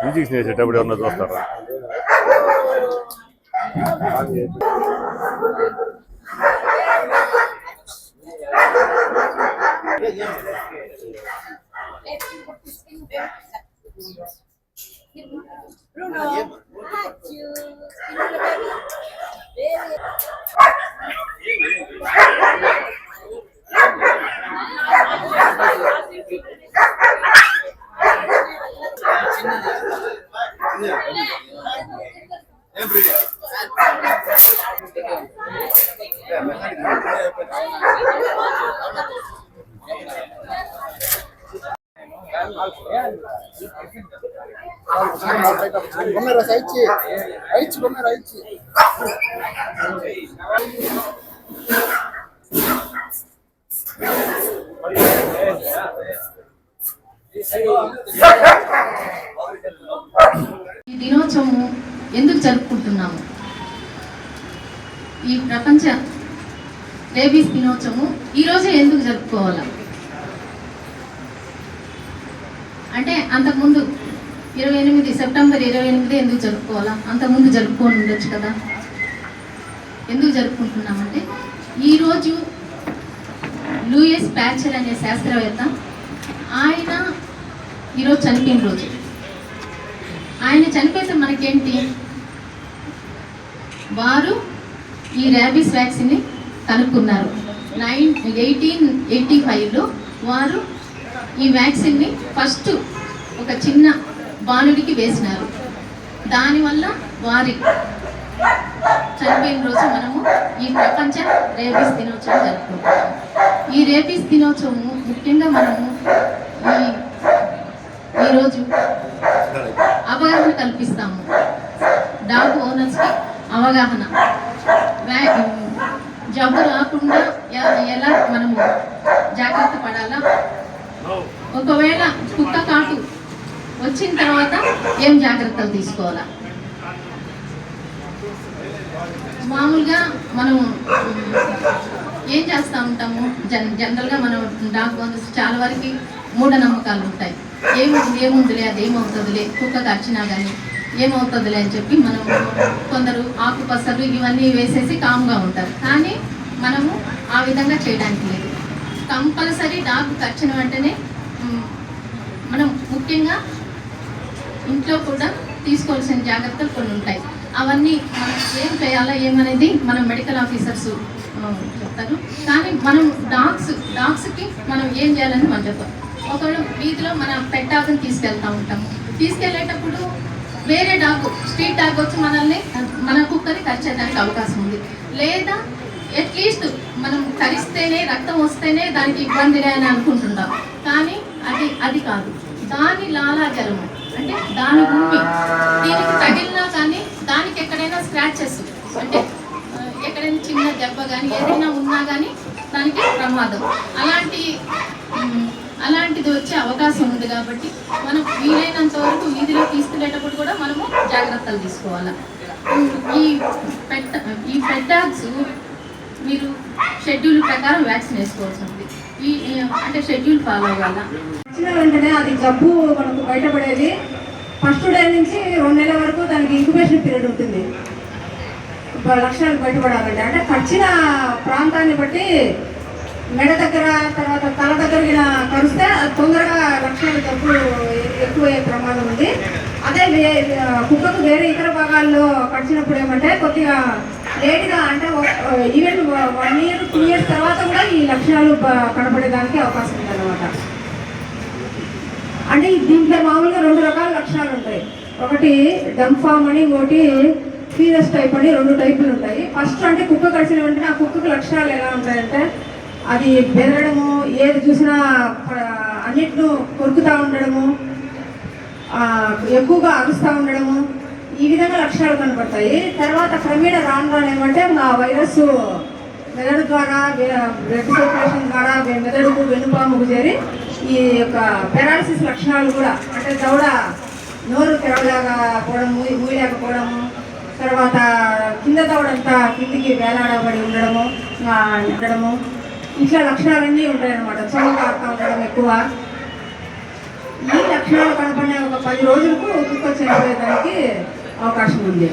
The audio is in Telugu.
ఇంజెక్షన్ వేసేటప్పుడు ఏమన్నా చూస్తారా? ఈ దినోత్సవము ఎందుకు జరుపుకుంటున్నాము? ఈ ప్రపంచ రేబీస్ దినోత్సవము ఈరోజే ఎందుకు జరుపుకోవాలా అంటే అంతకుముందు 28 సెప్టెంబర్ 28 ఎందుకు జరుపుకోవాలా? అంతకుముందు జరుపుకొని ఉండొచ్చు కదా. ఎందుకు జరుపుకుంటున్నామంటే ఈరోజు లూయిస్ ప్యాచర్ అనే శాస్త్రవేత్త ఆయన ఈరోజు చనిపోయిన రోజు. ఆయన చనిపోతే మనకేంటి, వారు ఈ ర్యాబీస్ వ్యాక్సిన్ని కనుక్కున్నారు. 1885లో వారు ఈ వ్యాక్సిన్ని ఫస్ట్ ఒక చిన్న బాలుడికి వేసినారు. దానివల్ల వారి చనిపోయిన రోజు మనము ఈ ప్రపంచ రేబీస్ దినోత్సవం జరుపుకుంటాము. ఈ రేబీస్ దినోత్సవము ముఖ్యంగా మనము ఈరోజు అవగాహన కల్పిస్తాము. డాగ్ ఓనర్స్కి అవగాహన, జబ్బు రాకుండా ఎలా మనము జాగ్రత్త పడాలా, ఒకవేళ కుక్క కాటు వచ్చిన తర్వాత ఏం జాగ్రత్తలు తీసుకోవాలా. మామూలుగా మనం ఏం చేస్తూ ఉంటాము, జనరల్గా మనం డాగ్ ఓనర్స్ చాలా వరకు మూఢనమ్మకాలు ఉంటాయి. ఏముందిలే, అది ఏమవుతుందిలే, కుక్క కరిచినా కానీ ఏమవుతుందిలే అని చెప్పి మనం కొందరు ఆకుపసలు ఇవన్నీ వేసేసి కామ్గా ఉంటారు. కానీ మనము ఆ విధంగా చేయడానికి లేదు. కంపల్సరీ డాగ్ కరిచిన వెంటనే మనం ముఖ్యంగా ఇంట్లో కూడా తీసుకోవాల్సిన జాగ్రత్తలు కొన్ని ఉంటాయి. అవన్నీ మనం ఏం చేయాలా ఏమనేది మనం మెడికల్ ఆఫీసర్స్ చెప్తారు. కానీ మనం డాగ్స్కి మనం ఏం చేయాలని మనం చెప్తాం. ఒకవేళ వీధిలో మన పెట్ డాగ్ని తీసుకెళ్తూ ఉంటాము. తీసుకెళ్ళేటప్పుడు వేరే డాగ్, స్ట్రీట్ డాగ్ వచ్చి మన కుక్కని కరిచేదానికి అవకాశం ఉంది. లేదా అట్లీస్ట్ మనం కరిస్తేనే రక్తం వస్తేనే దానికి ఇబ్బందిలే అని అనుకుంటున్నాం. కానీ అది కాదు. దాని లాలాజలము అంటే దాని భూమి దీనికి తగిలినా కానీ దానికి ఎక్కడైనా స్క్రాచెస్ అంటే ఎక్కడైనా చిన్న దెబ్బ కానీ ఏదైనా ఉన్నా కానీ దానికి ప్రమాదం. అలాంటిది వచ్చే అవకాశం ఉంది. కాబట్టి మనం వీలైనంత వరకు వీధిలో తీసుకెళ్ళేటప్పుడు కూడా మనము జాగ్రత్తలు తీసుకోవాలి. ఈ పెట్ డాగ్స్ మీరు షెడ్యూల్ ప్రకారం వ్యాక్సిన్ వేసుకోవాల్సి ఉంది. అంటే షెడ్యూల్ ఫాలో అవ్వాలా. వచ్చిన వెంటనే అది జబ్బు మనకు బయటపడేది ఫస్ట్ డే నుంచి 2 నెలల వరకు దానికి ఇంక్యుబేషన్ పీరియడ్ ఉంటుంది. లక్షణాలు బయటపడాలంటే అంటే కరిచిన ప్రాంతాన్ని బట్టి మెడ దగ్గర తర్వాత తల దగ్గర కరిస్తే తొందరగా లక్షణాలు జబ్బు ఎక్కువయ్యే ప్రమాదం ఉంది. అదే కుక్కకు వేరే ఇతర భాగాల్లో కరిచినప్పుడు ఏమంటే కొద్దిగా లేట్గా అంటే ఈవెన్ 1 year 2 years తర్వాత కూడా ఈ లక్షణాలు కనపడేదానికి అవకాశం ఉందన్నమాట. అంటే దీంట్లో మామూలుగా 2 రకాల లక్షణాలు ఉంటాయి. ఒకటి డంఫామ్ అని, ఇంకోటి ఫీరస్ టైప్ అని, 2 టైపులు ఉంటాయి. ఫస్ట్ అంటే కుక్క కరిచిన వెంటనే ఆ కుక్కకు లక్షణాలు ఎలా ఉంటాయంటే అది బెదరడము, ఏది చూసినా అన్నిటిను కొరుకుతూ ఉండడము, ఎక్కువగా అరుస్తూ ఉండడము, ఈ విధంగా లక్షణాలు కనపడతాయి. తర్వాత క్రమేణా రాను ఏమంటే ఆ వైరస్ మెదడు ద్వారా, బ్లడ్ సర్క్యులేషన్ ద్వారా మెదడుకు, వెన్నుపాముకు చేరి ఈ యొక్క పెరాలసిస్ లక్షణాలు కూడా అంటే దవడ నోరు తెరవలాగా పోవడము, మూయలేకపోవడము, తర్వాత కింద దవడంతా కిందికి వేలాడబడి ఉండడము ఉండడము ఇట్లా లక్షణాలన్నీ ఉంటాయన్నమాట. చొమ్మ కారుతా ఉండడం ఎక్కువ. ఈ లక్షణాలు కనపడిన ఒక 10 రోజులకు కుక్క చనిపోయేదానికి అవకాశం ఉంది.